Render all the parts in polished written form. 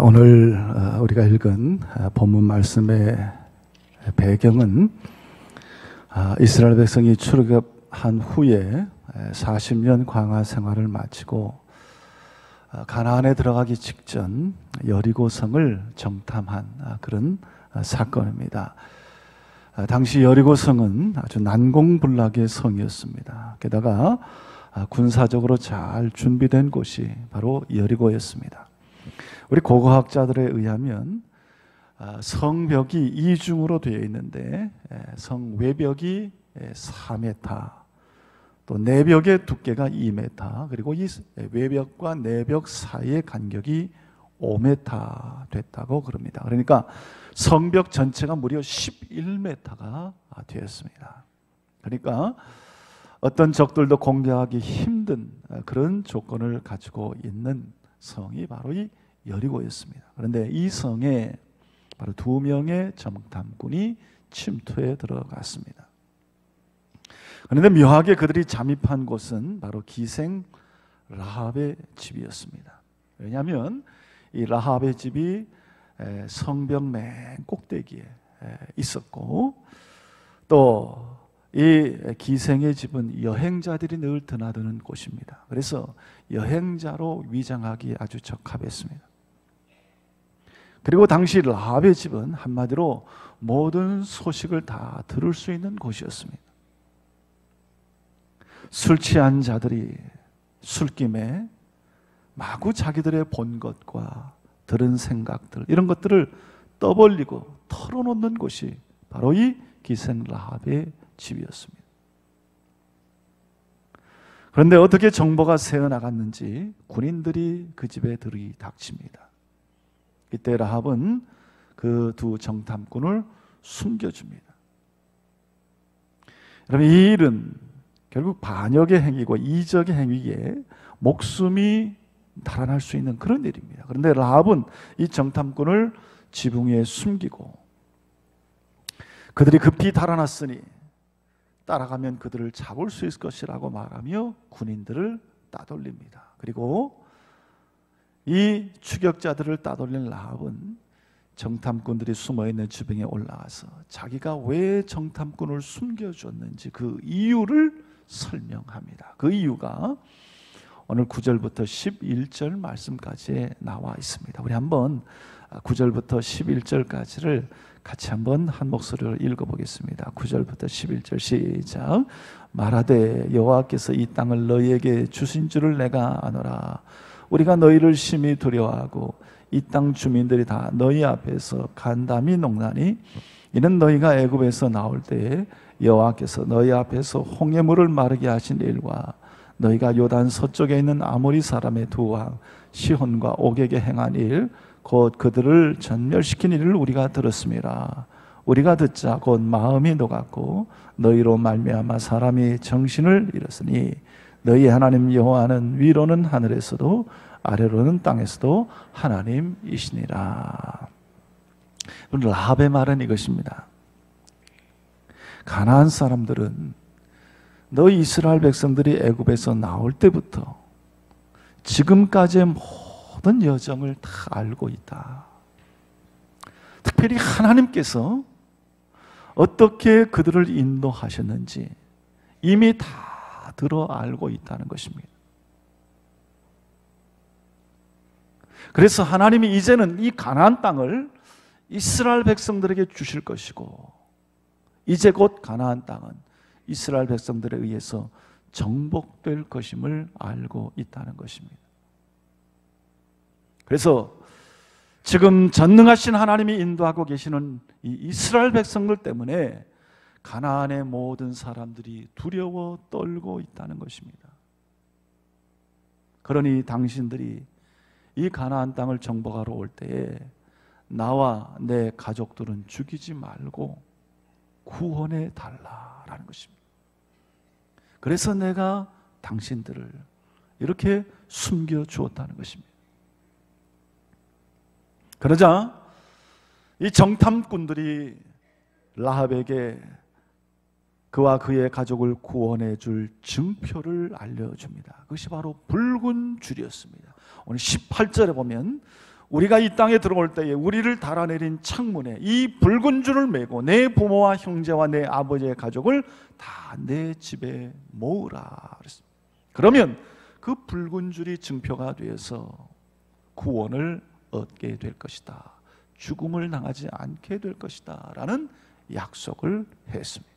오늘 우리가 읽은 본문 말씀의 배경은 이스라엘 백성이 출애굽한 후에 40년 광야 생활을 마치고 가나안에 들어가기 직전 여리고성을 정탐한 그런 사건입니다. 당시 여리고성은 아주 난공불락의 성이었습니다. 게다가 군사적으로 잘 준비된 곳이 바로 여리고였습니다. 우리 고고학자들에 의하면 성벽이 이중으로 되어 있는데 성 외벽이 4m, 또 내벽의 두께가 2m, 그리고 이 외벽과 내벽 사이의 간격이 5m 됐다고 그럽니다. 그러니까 성벽 전체가 무려 11m가 되었습니다. 그러니까 어떤 적들도 공격하기 힘든 그런 조건을 가지고 있는 성이 바로 이 여리고였습니다. 그런데 이 성에 바로 2명의 정탐꾼이 침투해 들어갔습니다. 그런데 묘하게 그들이 잠입한 곳은 바로 기생 라합의 집이었습니다. 왜냐하면 이 라합의 집이 성벽 맨 꼭대기에 있었고, 또 이 기생의 집은 여행자들이 늘 드나드는 곳입니다. 그래서 여행자로 위장하기 아주 적합했습니다. 그리고 당시 라합의 집은 한마디로 모든 소식을 다 들을 수 있는 곳이었습니다. 술 취한 자들이 술김에 마구 자기들의 본 것과 들은 생각들, 이런 것들을 떠벌리고 털어놓는 곳이 바로 이 기생 라합의 집이었습니다. 그런데 어떻게 정보가 새어나갔는지 군인들이 그 집에 들이닥칩니다. 이때 라합은 그 두 정탐꾼을 숨겨줍니다. 여러분, 이 일은 결국 반역의 행위고 이적의 행위에 목숨이 달아날 수 있는 그런 일입니다. 그런데 라합은 이 정탐꾼을 지붕 위에 숨기고 그들이 급히 달아났으니 따라가면 그들을 잡을 수 있을 것이라고 말하며 군인들을 따돌립니다. 그리고 이 추격자들을 따돌린 라합은 정탐꾼들이 숨어있는 지붕에 올라가서 자기가 왜 정탐꾼을 숨겨줬는지 그 이유를 설명합니다. 그 이유가 오늘 9절부터 11절 말씀까지 나와 있습니다. 우리 한번 9절부터 11절까지를 같이 한번 한 목소리로 읽어보겠습니다. 9절부터 11절 시작. 말하되 여호와께서 이 땅을 너희에게 주신 줄을 내가 아노라. 우리가 너희를 심히 두려워하고 이 땅 주민들이 다 너희 앞에서 간담이 농나니 이는 너희가 애굽에서 나올 때에 여호와께서 너희 앞에서 홍해물을 마르게 하신 일과 너희가 요단 서쪽에 있는 아모리 사람의 두 왕 시혼과 옥에게 행한 일 곧 그들을 전멸시킨 일을 우리가 들었습니다. 우리가 듣자 곧 마음이 녹았고 너희로 말미암아 사람이 정신을 잃었으니 너희 하나님 여호와는 위로는 하늘에서도 아래로는 땅에서도 하나님이시니라. 라합의 말은 이것입니다. 가나안 사람들은 너희 이스라엘 백성들이 애굽에서 나올 때부터 지금까지의 모든 여정을 다 알고 있다. 특별히 하나님께서 어떻게 그들을 인도하셨는지 이미 다 들어 알고 있다는 것입니다. 그래서 하나님이 이제는 이 가나안 땅을 이스라엘 백성들에게 주실 것이고 이제 곧 가나안 땅은 이스라엘 백성들에 의해서 정복될 것임을 알고 있다는 것입니다. 그래서 지금 전능하신 하나님이 인도하고 계시는 이 이스라엘 백성들 때문에 가나안의 모든 사람들이 두려워 떨고 있다는 것입니다. 그러니 당신들이 이 가나안 땅을 정복하러 올 때에 나와 내 가족들은 죽이지 말고 구원해 달라라는 것입니다. 그래서 내가 당신들을 이렇게 숨겨 주었다는 것입니다. 그러자 이 정탐꾼들이 라합에게 그와 그의 가족을 구원해 줄 증표를 알려줍니다. 그것이 바로 붉은 줄이었습니다. 오늘 18절에 보면 우리가 이 땅에 들어올 때에 우리를 달아내린 창문에 이 붉은 줄을 메고 내 부모와 형제와 내 아버지의 가족을 다 내 집에 모으라 그랬습니다. 그러면 그 붉은 줄이 증표가 되어서 구원을 얻게 될 것이다, 죽음을 당하지 않게 될 것이다 라는 약속을 했습니다.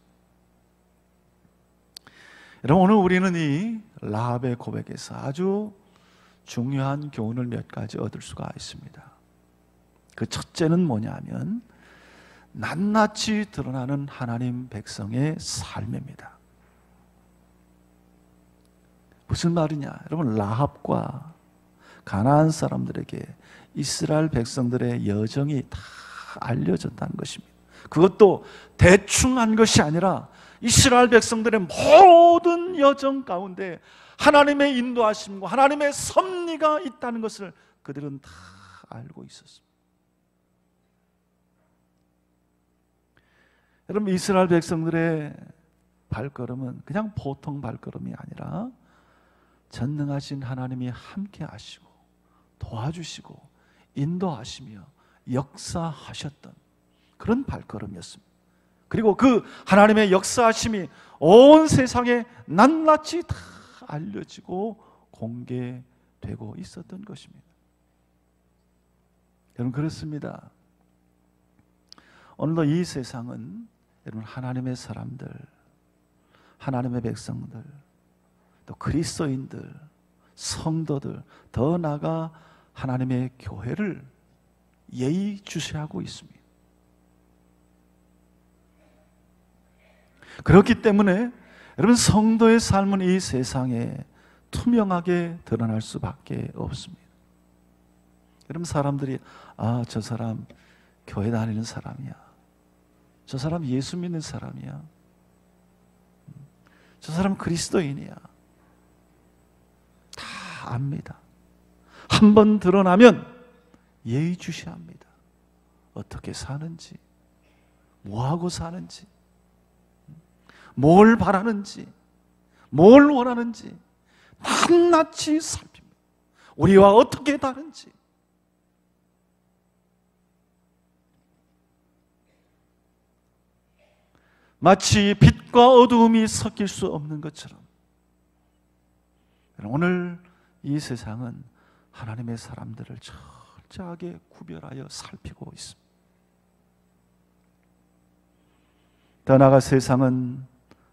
여러분, 오늘 우리는 이 라합의 고백에서 아주 중요한 교훈을 몇 가지 얻을 수가 있습니다. 그 첫째는 뭐냐면 낱낱이 드러나는 하나님 백성의 삶입니다. 무슨 말이냐? 여러분, 라합과 가나안 사람들에게 이스라엘 백성들의 여정이 다 알려졌다는 것입니다. 그것도 대충 한 것이 아니라 이스라엘 백성들의 모든 여정 가운데 하나님의 인도하심과 하나님의 섭리가 있다는 것을 그들은 다 알고 있었습니다. 여러분, 이스라엘 백성들의 발걸음은 그냥 보통 발걸음이 아니라 전능하신 하나님이 함께 하시고 도와주시고 인도하시며 역사하셨던 그런 발걸음이었습니다. 그리고 그 하나님의 역사하심이 온 세상에 낱낱이 다 알려지고 공개되고 있었던 것입니다. 여러분, 그렇습니다. 오늘도 이 세상은 여러분 하나님의 사람들, 하나님의 백성들, 또 그리스도인들, 성도들, 더 나아가 하나님의 교회를 예의주시하고 있습니다. 그렇기 때문에 여러분, 성도의 삶은 이 세상에 투명하게 드러날 수밖에 없습니다. 여러분, 사람들이 저 사람 교회 다니는 사람이야, 저 사람 예수 믿는 사람이야, 저 사람 그리스도인이야, 다 압니다. 한번 드러나면 예의주시합니다. 어떻게 사는지, 뭐하고 사는지, 뭘 바라는지, 뭘 원하는지 낱낱이 살핍니다. 우리와 어떻게 다른지. 마치 빛과 어두움이 섞일 수 없는 것처럼 오늘 이 세상은 하나님의 사람들을 철저하게 구별하여 살피고 있습니다. 더 나아가 세상은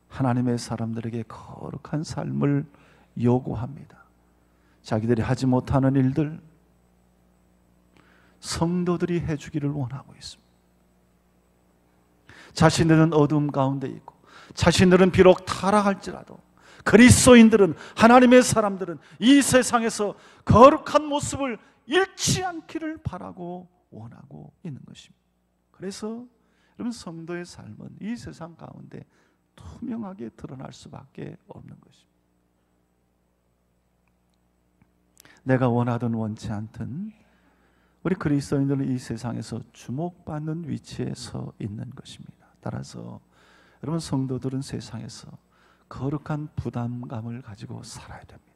하나님의 사람들에게 거룩한 삶을 요구합니다. 자기들이 하지 못하는 일들 성도들이 해주기를 원하고 있습니다. 자신들은 어둠 가운데 있고 자신들은 비록 타락할지라도 그리스도인들은, 하나님의 사람들은 이 세상에서 거룩한 모습을 잃지 않기를 바라고 원하고 있는 것입니다. 그래서 여러분, 성도의 삶은 이 세상 가운데 투명하게 드러날 수밖에 없는 것입니다. 내가 원하든 원치 않든 우리 그리스도인들은 이 세상에서 주목받는 위치에 서 있는 것입니다. 따라서 여러분, 성도들은 세상에서 거룩한 부담감을 가지고 살아야 됩니다.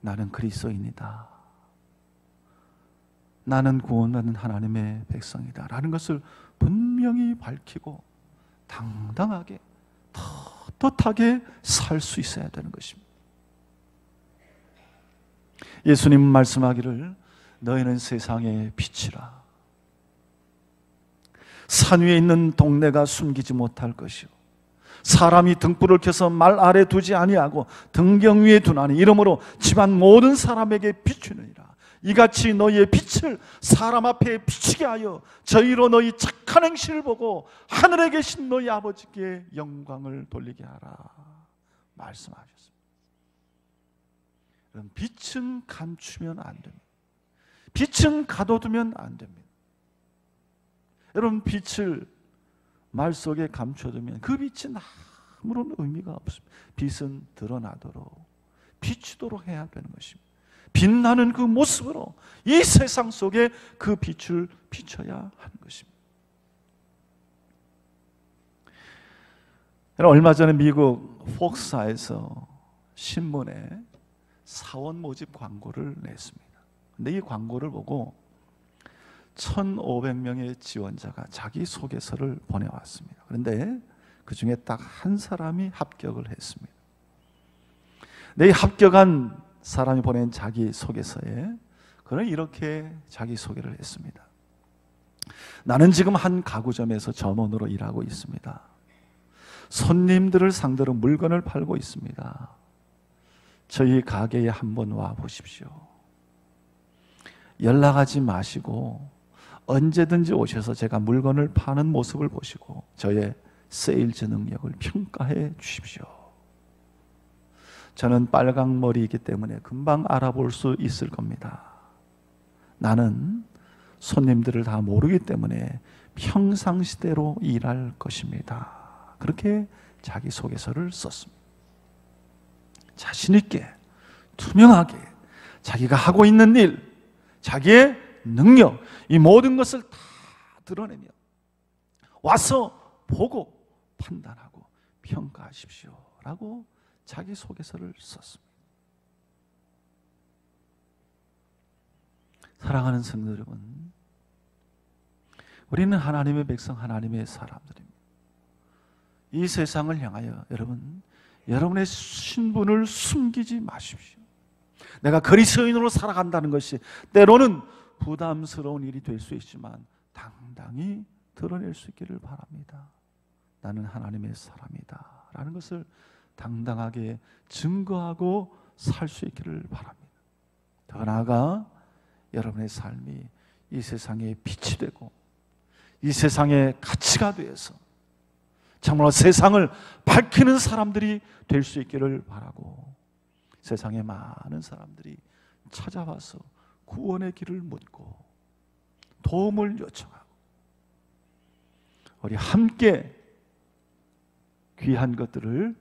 나는 그리스도인이다, 나는 구원받는 하나님의 백성이다 라는 것을 분명히 밝히고 당당하게 떳떳하게 살 수 있어야 되는 것입니다. 예수님은 말씀하기를 너희는 세상의 빛이라. 산 위에 있는 동네가 숨기지 못할 것이요 사람이 등불을 켜서 말 아래 두지 아니하고 등경 위에 두나니 이러므로 집안 모든 사람에게 비추느니라. 이같이 너희의 빛을 사람 앞에 비추게 하여 저희로 너희 착한 행실을 보고 하늘에 계신 너희 아버지께 영광을 돌리게 하라 말씀하셨습니다. 빛은 감추면 안 됩니다. 빛은 가둬두면 안 됩니다. 여러분, 빛을 말 속에 감춰두면 그 빛이 아무런 의미가 없습니다. 빛은 드러나도록 비추도록 해야 되는 것입니다. 빛나는 그 모습으로 이 세상 속에 그 빛을 비춰야 하는 것입니다. 얼마 전에 미국 폭스사에서 신문에 사원 모집 광고를 냈습니다. 근데 이 광고를 보고 1,500명의 지원자가 자기소개서를 보내왔습니다. 그런데 그 중에 딱 한 사람이 합격을 했습니다. 이 합격한 사람이 보낸 자기소개서에 그는 이렇게 자기소개를 했습니다. 나는 지금 한 가구점에서 점원으로 일하고 있습니다. 손님들을 상대로 물건을 팔고 있습니다. 저희 가게에 한번 와 보십시오. 연락하지 마시고 언제든지 오셔서 제가 물건을 파는 모습을 보시고 저의 세일즈 능력을 평가해 주십시오. 저는 빨강머리이기 때문에 금방 알아볼 수 있을 겁니다. 나는 손님들을 다 모르기 때문에 평상시대로 일할 것입니다. 그렇게 자기소개서를 썼습니다. 자신 있게, 투명하게 자기가 하고 있는 일, 자기의 능력, 이 모든 것을 다 드러내며 와서 보고 판단하고 평가하십시오 라고 자기소개서를 썼습니다. 사랑하는 성도 여러분, 우리는 하나님의 백성, 하나님의 사람들입니다. 이 세상을 향하여 여러분의 신분을 숨기지 마십시오. 내가 그리스도인으로 살아간다는 것이 때로는 부담스러운 일이 될 수 있지만 당당히 드러낼 수 있기를 바랍니다. 나는 하나님의 사람이다 라는 것을 당당하게 증거하고 살 수 있기를 바랍니다. 더 나아가 여러분의 삶이 이 세상에 빛이 되고 이 세상의 가치가 되어서 정말로 세상을 밝히는 사람들이 될 수 있기를 바라고, 세상의 많은 사람들이 찾아와서 구원의 길을 묻고 도움을 요청하고 우리 함께 귀한 것들을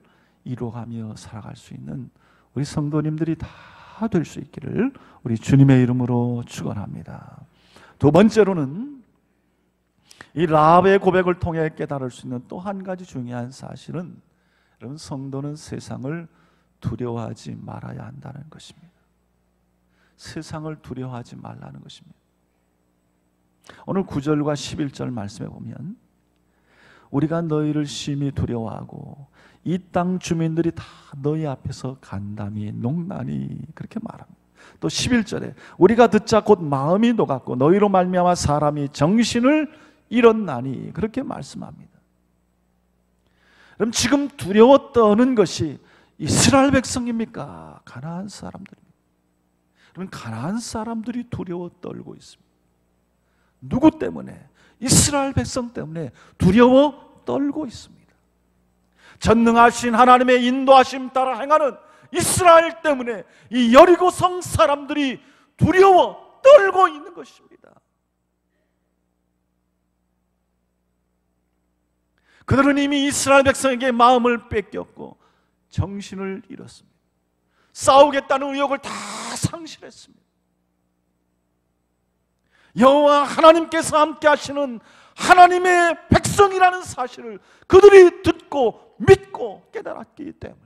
이루어가며 살아갈 수 있는 우리 성도님들이 다 될 수 있기를 우리 주님의 이름으로 축원합니다. 두 번째로는 이 라합의 고백을 통해 깨달을 수 있는 또 한 가지 중요한 사실은, 여러분, 성도는 세상을 두려워하지 말아야 한다는 것입니다. 세상을 두려워하지 말라는 것입니다. 오늘 9절과 11절 말씀에 보면 우리가 너희를 심히 두려워하고 이 땅 주민들이 다 너희 앞에서 간담이 농나니, 그렇게 말합니다. 또 11절에 우리가 듣자 곧 마음이 녹았고 너희로 말미암아 사람이 정신을 잃었나니, 그렇게 말씀합니다. 그럼 지금 두려워 떠는 것이 이스라엘 백성입니까? 가나안 사람들입니다. 그러면 가나안 사람들이 두려워 떨고 있습니다. 누구 때문에? 이스라엘 백성 때문에 두려워 떨고 있습니다. 전능하신 하나님의 인도하심 따라 행하는 이스라엘 때문에 이 여리고 성 사람들이 두려워 떨고 있는 것입니다. 그들은 이미 이스라엘 백성에게 마음을 뺏겼고 정신을 잃었습니다. 싸우겠다는 의욕을 다 상실했습니다. 여호와 하나님께서 함께 하시는 하나님의 백성이라는 사실을 그들이 듣고 믿고 깨달았기 때문에,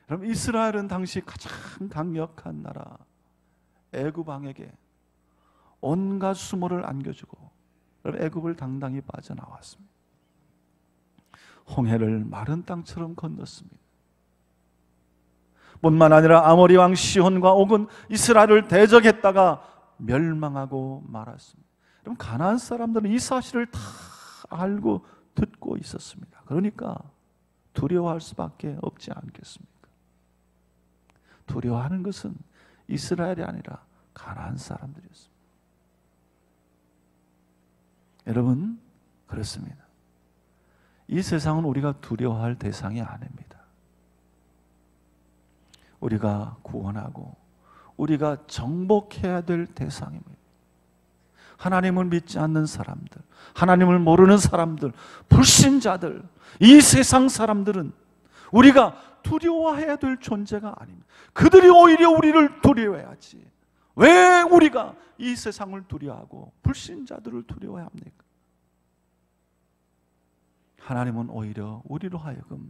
그럼 이스라엘은 당시 가장 강력한 나라 애굽 왕에게 온갖 수모를 안겨주고 애굽을 당당히 빠져나왔습니다. 홍해를 마른 땅처럼 건넜습니다. 뿐만 아니라 아모리 왕 시혼과 옥은 이스라엘을 대적했다가 멸망하고 말았습니다. 그럼 가나안 사람들은 이 사실을 다 알고 듣고 있었습니다. 그러니까 두려워할 수밖에 없지 않겠습니까? 두려워하는 것은 이스라엘이 아니라 가나안 사람들이었습니다. 여러분, 그렇습니다. 이 세상은 우리가 두려워할 대상이 아닙니다. 우리가 구원하고 우리가 정복해야 될 대상입니다. 하나님을 믿지 않는 사람들, 하나님을 모르는 사람들, 불신자들, 이 세상 사람들은 우리가 두려워해야 될 존재가 아닙니다. 그들이 오히려 우리를 두려워해야지. 왜 우리가 이 세상을 두려워하고 불신자들을 두려워해야 합니까? 하나님은 오히려 우리로 하여금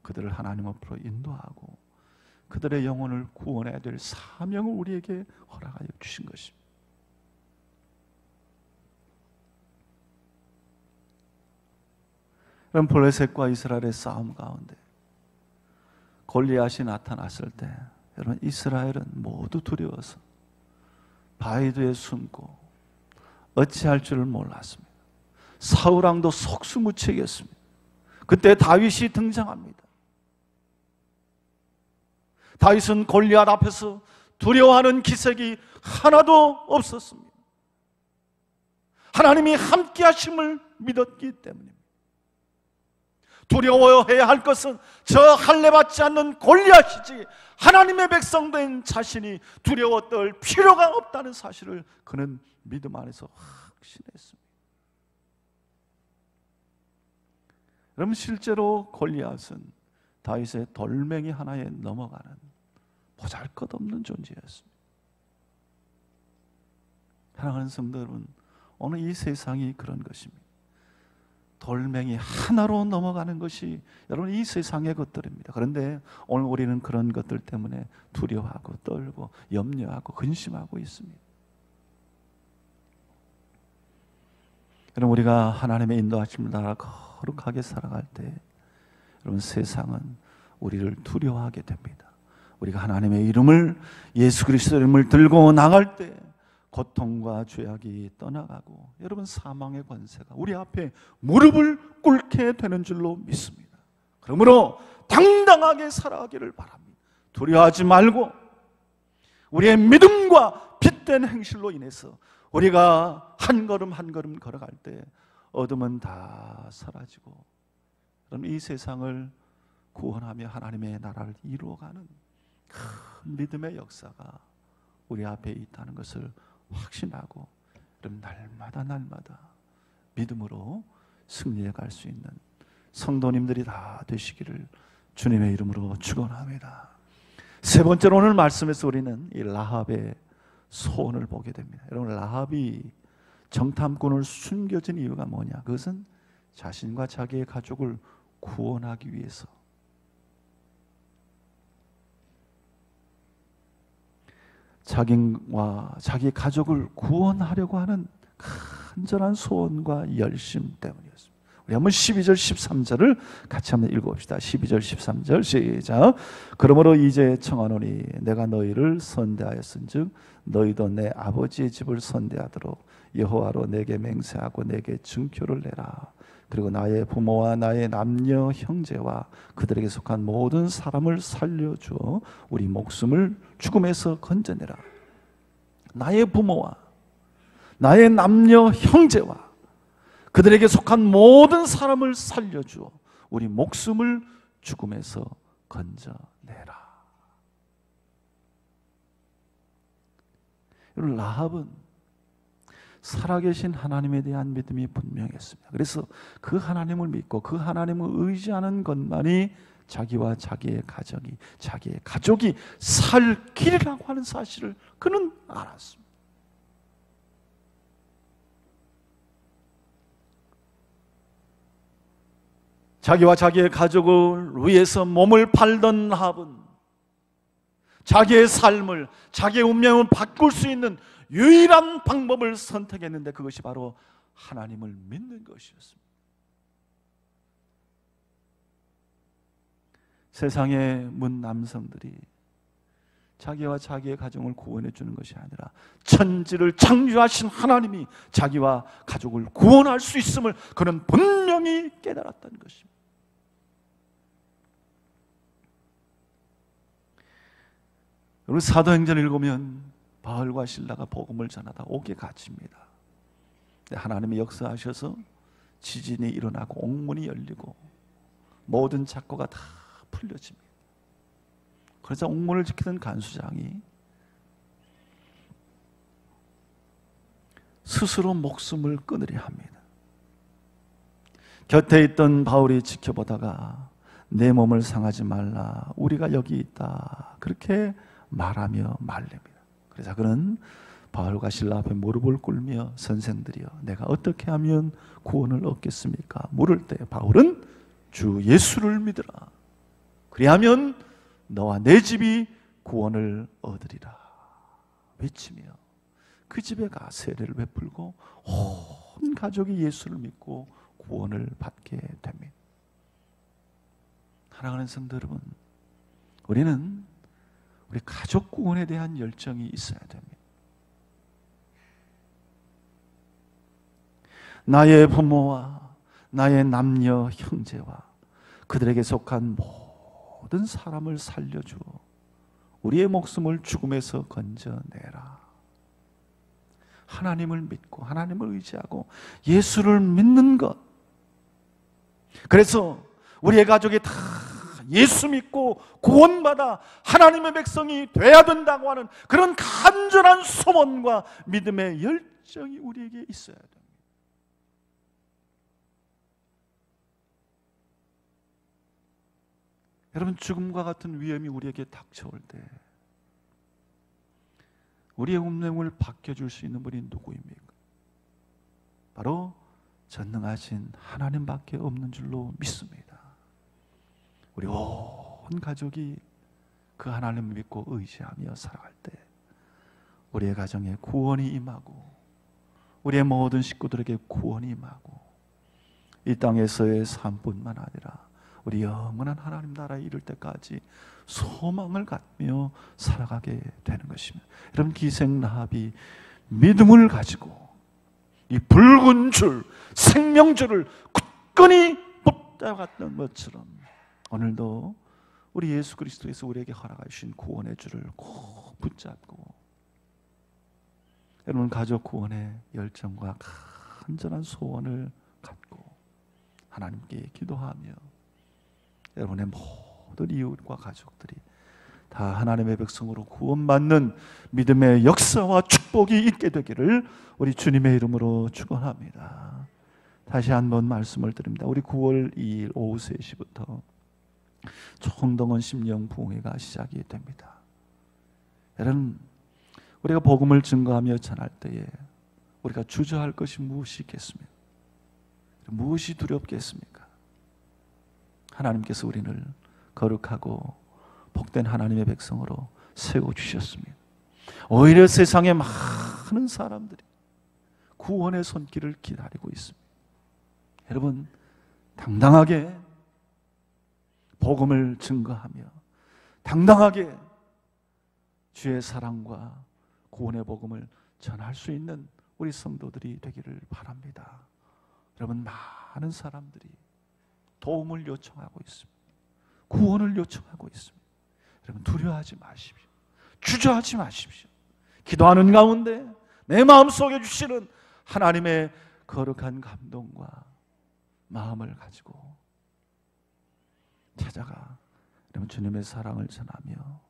그들을 하나님 앞으로 인도하고 그들의 영혼을 구원해야 될 사명을 우리에게 허락하여 주신 것입니다. 그럼 블레셋과 이스라엘의 싸움 가운데 골리앗이 나타났을 때 여러분, 이스라엘은 모두 두려워서 바위뒤에 숨고 어찌할 줄을 몰랐습니다. 사울왕도 속수무책이었습니다. 그때 다윗이 등장합니다. 다윗은 골리앗 앞에서 두려워하는 기색이 하나도 없었습니다. 하나님이 함께 하심을 믿었기 때문입니다. 두려워해야 할 것은 저 할례받지 않는 골리앗이지 하나님의 백성된 자신이 두려워 떨 필요가 없다는 사실을 그는 믿음 안에서 확신했습니다. 그럼 실제로 골리앗은 다윗의 돌멩이 하나에 넘어가는 보잘것없는 존재였습니다. 사랑하는 성도 여러분, 오늘 이 세상이 그런 것입니다. 돌멩이 하나로 넘어가는 것이 여러분 이 세상의 것들입니다. 그런데 오늘 우리는 그런 것들 때문에 두려워하고 떨고 염려하고 근심하고 있습니다. 여러분, 우리가 하나님의 인도하심을 따라 거룩하게 살아갈 때 여러분, 세상은 우리를 두려워하게 됩니다. 우리가 하나님의 이름을, 예수 그리스도의 이름을 들고 나갈 때 고통과 죄악이 떠나가고 여러분, 사망의 권세가 우리 앞에 무릎을 꿇게 되는 줄로 믿습니다. 그러므로 당당하게 살아가기를 바랍니다. 두려워하지 말고 우리의 믿음과 빛된 행실로 인해서 우리가 한 걸음 한 걸음 걸어갈 때 어둠은 다 사라지고 여러분, 이 세상을 구원하며 하나님의 나라를 이루어가는 큰 믿음의 역사가 우리 앞에 있다는 것을 확신하고 여러분, 날마다 믿음으로 승리해 갈 수 있는 성도님들이 다 되시기를 주님의 이름으로 축원합니다. 세 번째로 오늘 말씀에서 우리는 이 라합의 소원을 보게 됩니다. 여러분, 라합이 정탐꾼을 숨겨진 이유가 뭐냐? 그것은 자신과 자기의 가족을 구원하기 위해서, 자기와 자기 가족을 구원하려고 하는 간절한 소원과 열심 때문이었습니다. 우리 한번 12절 13절을 같이 한번 읽어봅시다. 12절 13절 시작. 그러므로 이제 청하노니 내가 너희를 선대하였은즉 너희도 내 아버지의 집을 선대하도록 여호와로 내게 맹세하고 내게 증표를 내라. 그리고 나의 부모와 나의 남녀 형제와 그들에게 속한 모든 사람을 살려주어 우리 목숨을 죽음에서 건져내라. 나의 부모와 나의 남녀 형제와 그들에게 속한 모든 사람을 살려주어 우리 목숨을 죽음에서 건져내라. 라합은 살아계신 하나님에 대한 믿음이 분명했습니다. 그래서 그 하나님을 믿고 그 하나님을 의지하는 것만이 자기와 자기의 가정이, 자기의 가족이 살 길이라고 하는 사실을 그는 알았습니다. 자기와 자기의 가족을 위해서 몸을 팔던 라합은 자기의 삶을, 자기의 운명을 바꿀 수 있는 유일한 방법을 선택했는데 그것이 바로 하나님을 믿는 것이었습니다. 세상의 문 남성들이 자기와 자기의 가정을 구원해 주는 것이 아니라 천지를 창조하신 하나님이 자기와 가족을 구원할 수 있음을 그는 분명히 깨달았다는 것입니다. 우리 사도행전을 읽으면 바울과 실라가 복음을 전하다 옥에 갇힙니다. 하나님이 역사하셔서 지진이 일어나고 옥문이 열리고 모든 착고가 다 풀려집니다. 그래서 옥문을 지키던 간수장이 스스로 목숨을 끊으려 합니다. 곁에 있던 바울이 지켜보다가 내 몸을 상하지 말라, 우리가 여기 있다, 그렇게 말하며 말립니다. 그래서 그는 바울과 실라 앞에 무릎을 꿇으며 선생들이여 내가 어떻게 하면 구원을 얻겠습니까? 물을 때 바울은 주 예수를 믿으라, 그리하면 너와 내 집이 구원을 얻으리라 외치며 그 집에 가 세례를 베풀고 온 가족이 예수를 믿고 구원을 받게 됩니다. 사랑하는 성도 여러분, 우리는 우리 가족 구원에 대한 열정이 있어야 됩니다. 나의 부모와 나의 남녀 형제와 그들에게 속한 모든 사람을 살려주어 우리의 목숨을 죽음에서 건져내라. 하나님을 믿고 하나님을 의지하고 예수를 믿는 것, 그래서 우리의 가족이 다 예수 믿고 구원받아 하나님의 백성이 돼야 된다고 하는 그런 간절한 소원과 믿음의 열정이 우리에게 있어야 됩니다. 여러분, 죽음과 같은 위험이 우리에게 닥쳐올 때 우리의 운명을 바뀌어줄 수 있는 분이 누구입니까? 바로 전능하신 하나님밖에 없는 줄로 믿습니다. 우리 온 가족이 그 하나님을 믿고 의지하며 살아갈 때 우리의 가정에 구원이 임하고 우리의 모든 식구들에게 구원이 임하고 이 땅에서의 삶뿐만 아니라 우리 영원한 하나님 나라에 이를 때까지 소망을 갖며 살아가게 되는 것입니다. 여러분, 기생 라합이 믿음을 가지고 이 붉은 줄, 생명줄을 굳건히 붙잡았던 것처럼 오늘도 우리 예수 그리스도께서 우리에게 허락하신 구원의 줄을 꼭 붙잡고 여러분, 가족 구원의 열정과 간절한 소원을 갖고 하나님께 기도하며 여러분의 모든 이웃과 가족들이 다 하나님의 백성으로 구원받는 믿음의 역사와 축복이 있게 되기를 우리 주님의 이름으로 축원합니다. 다시 한번 말씀을 드립니다. 우리 9월 2일 오후 3시부터 총동원 심령 부흥회가 시작이 됩니다. 여러분, 우리가 복음을 증거하며 전할 때에 우리가 주저할 것이 무엇이 있겠습니까? 무엇이 두렵겠습니까? 하나님께서 우리를 거룩하고 복된 하나님의 백성으로 세워주셨습니다. 오히려 세상의 많은 사람들이 구원의 손길을 기다리고 있습니다. 여러분, 당당하게 복음을 증거하며 당당하게 주의 사랑과 구원의 복음을 전할 수 있는 우리 성도들이 되기를 바랍니다. 여러분, 많은 사람들이 도움을 요청하고 있습니다. 구원을 요청하고 있습니다. 여러분, 두려워하지 마십시오. 주저하지 마십시오. 기도하는 가운데 내 마음속에 주시는 하나님의 거룩한 감동과 마음을 가지고 찾아가 여러분 주님의 사랑을 전하며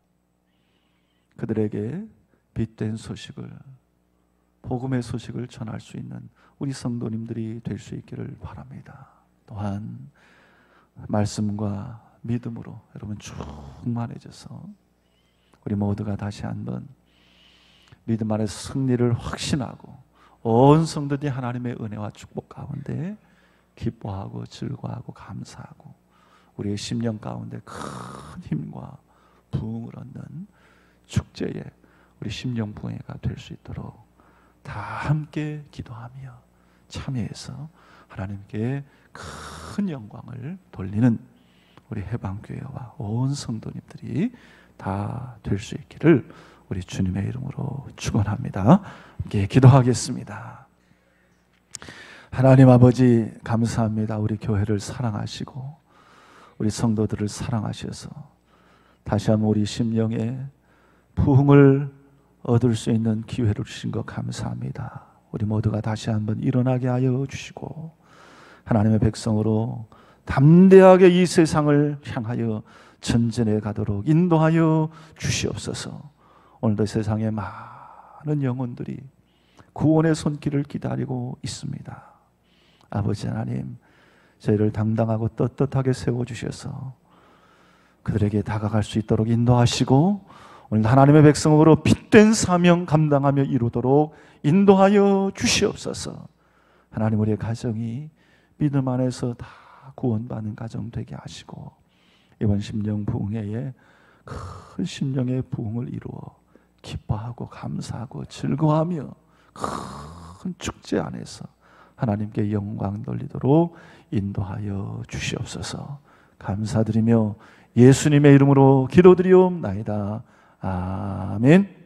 그들에게 빛된 소식을, 복음의 소식을 전할 수 있는 우리 성도님들이 될 수 있기를 바랍니다. 또한 말씀과 믿음으로 여러분 충만해져서 우리 모두가 다시 한번 믿음 안에서 승리를 확신하고 온 성도들이 하나님의 은혜와 축복 가운데 기뻐하고 즐거워하고 감사하고 우리의 심령 가운데 큰 힘과 부흥을 얻는 축제에 우리 심령 부흥회가 될 수 있도록 다 함께 기도하며 참여해서 하나님께 큰 영광을 돌리는 우리 해방교회와 온 성도님들이 다 될 수 있기를 우리 주님의 이름으로 축원합니다. 함께 기도하겠습니다. 하나님 아버지, 감사합니다. 우리 교회를 사랑하시고 우리 성도들을 사랑하셔서 다시 한번 우리 심령에 부흥을 얻을 수 있는 기회를 주신 것 감사합니다. 우리 모두가 다시 한번 일어나게 하여 주시고 하나님의 백성으로 담대하게 이 세상을 향하여 전진해 가도록 인도하여 주시옵소서. 오늘도 세상에 많은 영혼들이 구원의 손길을 기다리고 있습니다. 아버지 하나님, 저희를 당당하고 떳떳하게 세워주셔서 그들에게 다가갈 수 있도록 인도하시고 오늘 하나님의 백성으로 빛된 사명 감당하며 이루도록 인도하여 주시옵소서. 하나님, 우리의 가정이 믿음 안에서 다 구원받는 가정 되게 하시고 이번 심령 부흥회에 큰 심령의 부흥을 이루어 기뻐하고 감사하고 즐거워하며 큰 축제 안에서 하나님께 영광 돌리도록 인도하여 주시옵소서. 감사드리며 예수님의 이름으로 기도드리옵나이다. 아멘.